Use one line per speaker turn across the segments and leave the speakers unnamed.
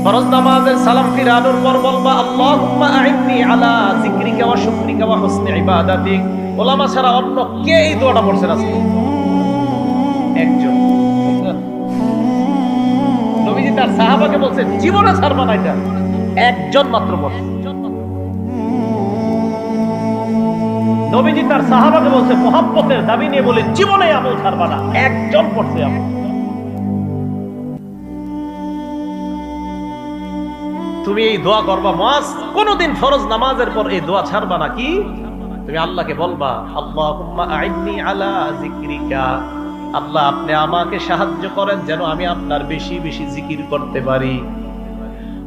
ফরজ নামাজের সালাম ফিরানোর পর বলবা আল্লাহুম্মা আইন্নি আলা যিকরিকা ওয়া শুকরিকা ওয়া হুসনি ইবাদাতিক। ওলামা ছাড়া অন্য কে এই দোয়াটা পড়ছেন আজকে? একজন। নবীজি তার সাহাবাকে বলছেন জীবনে ছাড়বা না, এটা একজন মাত্র পড়ছে। নবীজি তার সাহাবাকে বলছে মুহাব্বতের দাবি নিয়ে বলে জীবনে আমল ছাড়বা না, একজন পড়ছে আমল। তুমি এই দোয়া করবা মুআজ, কোনদিন ফরজ নামাজের পর এই দোয়া ছাড়বা না। কি তুমি আল্লাহকে বলবা আল্লাহুম্মা আইন্নি আলা যিকরিকা, আল্লাহ আপনি আমাকে সাহায্য করেন যেন আমি আপনার বেশি বেশি জিকির করতে পারি।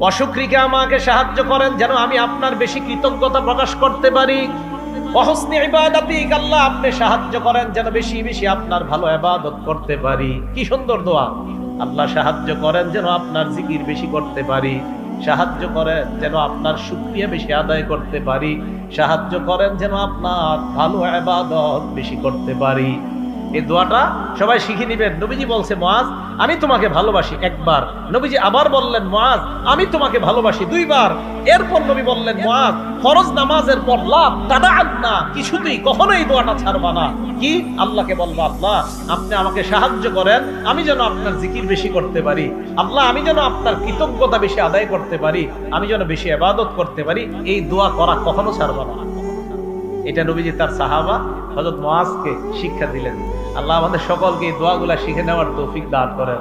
ওয়া শুকরিকা, আমাকে সাহায্য করেন যেন আমি আপনার বেশি কৃতজ্ঞতা প্রকাশ করতে পারি। ওয়া হুসনি ইবাদাতিক, আল্লাহ আপনি সাহায্য করেন যেন বেশি বেশি আপনার ভালো ইবাদত করতে পারি। কি সুন্দর দোয়া! আল্লাহ সাহায্য করেন যেন আপনার জিকির বেশি করতে পারি, সাহায্য করেন যেন আপনার শুকরিয়া বেশি আদায় করতে পারি, সাহায্য করেন যেন আপনার ভালো ইবাদত বেশি করতে পারি। এই দোয়াটা সবাই শিখে নিবেন। নবীজি বলছে মুআজ আমি তোমাকে ভালোবাসি একবার, নবীজি আবার বললেন মুআজ আমি তোমাকে ভালোবাসি দুইবার। এরপর নবী বললেন মুআজ ফরজ নামাজের পর লা তাদাআন্না, কিছুতেই কখনোই এই দোয়াটা ছাড়বা না। কি আল্লাহকে বলবা আল্লাহ আপনি আমাকে সাহায্য করেন আমি যেন আপনার জিকির বেশি করতে পারি, আল্লাহ আমি যেন আপনার কৃতজ্ঞতা বেশি আদায় করতে পারি, আমি যেন বেশি ইবাদত করতে পারি। এই দোয়া করা কখনো ছাড়বা না। এটা নবীজি তার সাহাবা হযরত মুআজকে শিক্ষা দিলেন। আল্লাহ আমাদের সকলকে এই দোয়াগুলা শিখে নেওয়ার তৌফিক দান করেন।